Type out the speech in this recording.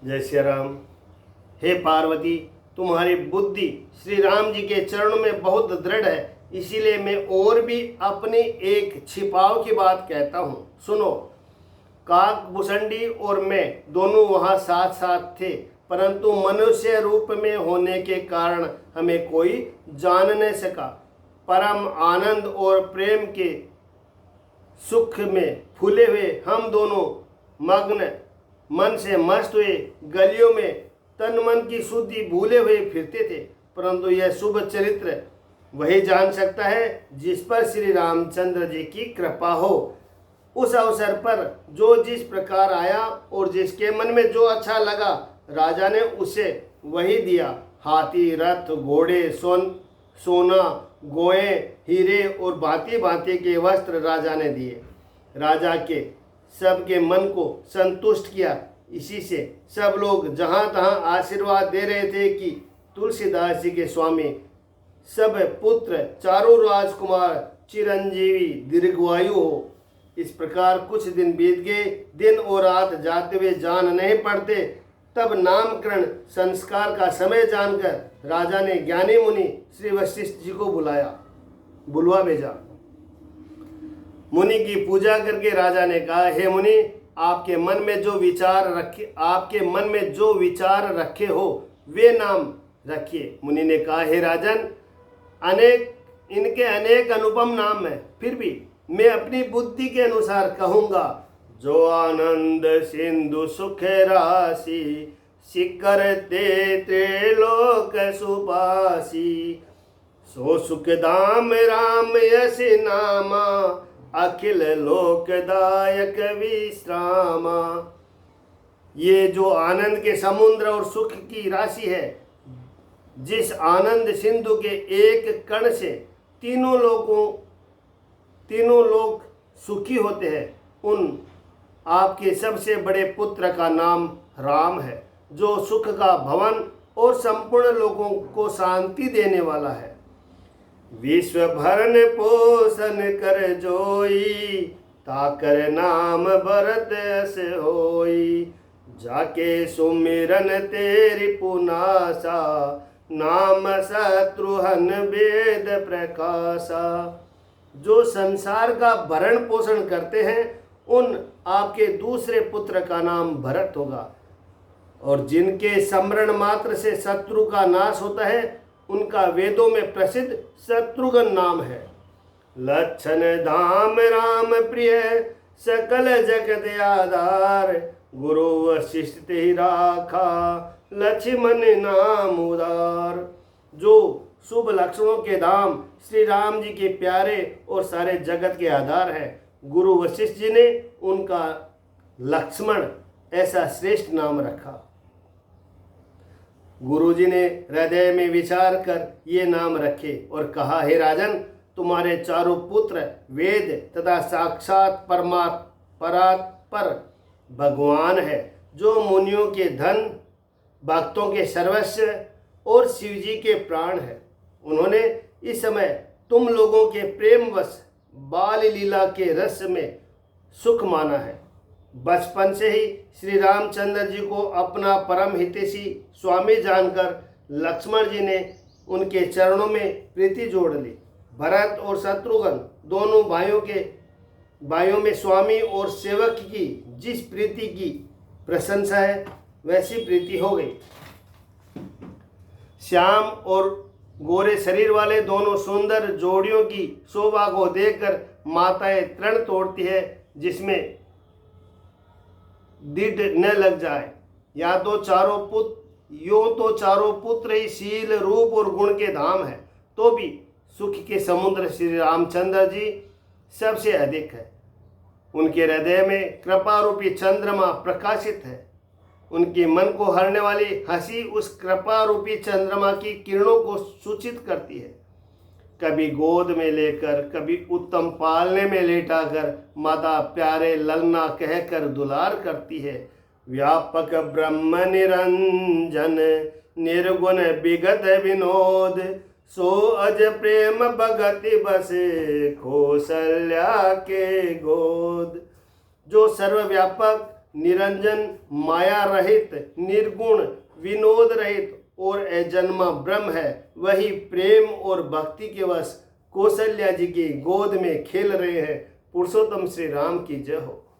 जय श्री राम। हे पार्वती, तुम्हारी बुद्धि श्री राम जी के चरणों में बहुत दृढ़ है, इसीलिए मैं और भी अपनी एक छिपाव की बात कहता हूँ। सुनो। काकभूषणी और मैं दोनों वहाँ साथ साथ थे, परंतु मनुष्य रूप में होने के कारण हमें कोई जान नहीं सका। परम आनंद और प्रेम के सुख में फूले हुए हम दोनों मग्न मन से मस्त हुए गलियों में तन मन की शुद्धि भूले हुए फिरते थे। परंतु यह शुभ चरित्र वही जान सकता है जिस पर श्री रामचंद्र जी की कृपा हो। उस अवसर पर जो जिस प्रकार आया और जिसके मन में जो अच्छा लगा, राजा ने उसे वही दिया। हाथी, रथ, घोड़े, सोना, गोए, हीरे और भांति भांति के वस्त्र राजा ने दिए। राजा के सबके मन को संतुष्ट किया। इसी से सब लोग जहाँ तहाँ आशीर्वाद दे रहे थे कि तुलसीदास जी के स्वामी सब पुत्र चारों राजकुमार चिरंजीवी दीर्घायु हो। इस प्रकार कुछ दिन बीत गए। दिन और रात जाते हुए जान नहीं पड़ते। तब नामकरण संस्कार का समय जानकर राजा ने ज्ञानी मुनि श्री वशिष्ठ जी को बुलवा भेजा। मुनि की पूजा करके राजा ने कहा, हे मुनि, आपके मन में जो विचार रखे हो वे नाम रखिए। मुनि ने कहा, हे राजन, इनके अनेक अनुपम नाम हैं, फिर भी मैं अपनी बुद्धि के अनुसार कहूँगा। जो आनंद सिंधु सुख राशि, शिखर ते त्रिलोक सुबासी, सो सुख धाम राम यश नामा, अखिल लोकदायक विश्रामा। ये जो आनंद के समुद्र और सुख की राशि है, जिस आनंद सिंधु के एक कण से तीनों लोग सुखी होते हैं, उन आपके सबसे बड़े पुत्र का नाम राम है, जो सुख का भवन और संपूर्ण लोगों को शांति देने वाला है। विश्व भरन पोषण कर जोई, ताकर नाम भरत अस होई, जाके सुमिरन तेरी पुनासा, नाम शत्रुहन वेद प्रकाशा। जो संसार का भरण पोषण करते हैं, उन आपके दूसरे पुत्र का नाम भरत होगा, और जिनके स्मरण मात्र से शत्रु का नाश होता है, उनका वेदों में प्रसिद्ध शत्रुघ्न नाम है। लक्षण धाम राम प्रिय, सकल जगत आधार, गुरु वशिष्ठ ही राखा, लक्ष्मण नाम उदार। जो शुभ लक्षणों के धाम श्री राम जी के प्यारे और सारे जगत के आधार है, गुरु वशिष्ठ जी ने उनका लक्ष्मण ऐसा श्रेष्ठ नाम रखा। गुरुजी ने हृदय में विचार कर ये नाम रखे और कहा, हे राजन, तुम्हारे चारों पुत्र वेद तथा साक्षात परात्पर भगवान है, जो मुनियों के धन, भक्तों के सर्वस्व और शिवजी के प्राण है। उन्होंने इस समय तुम लोगों के प्रेमवश बाल लीला के रस में सुख माना है। बचपन से ही श्री रामचंद्र जी को अपना परम हितैषी स्वामी जानकर लक्ष्मण जी ने उनके चरणों में प्रीति जोड़ ली। भरत और शत्रुघ्न दोनों भाइयों में स्वामी और सेवक की जिस प्रीति की प्रशंसा है, वैसी प्रीति हो गई। श्याम और गोरे शरीर वाले दोनों सुंदर जोड़ियों की शोभा को देखकर माताएं तृण तोड़ती है, जिसमें दृढ़ न लग जाए। तो चारों पुत्र ही शील, रूप और गुण के धाम है, तो भी सुख के समुद्र श्री रामचंद्र जी सबसे अधिक है। उनके हृदय में कृपा रूपी चंद्रमा प्रकाशित है। उनके मन को हरने वाली हंसी उस कृपा रूपी चंद्रमा की किरणों को सूचित करती है। कभी गोद में लेकर, कभी उत्तम पालने में लेटाकर माता प्यारे लगना कहकर दुलार करती है। व्यापक ब्रह्म निरंजन, निर्गुण विगत विनोद, सो अज प्रेम भगति बसे कौशल्या के गोद। जो सर्वव्यापक निरंजन, माया रहित, निर्गुण, विनोद रहित और अजन्मा ब्रह्म है, वही प्रेम और भक्ति के वश कौशल्या जी की गोद में खेल रहे हैं। पुरुषोत्तम श्री राम की जय हो।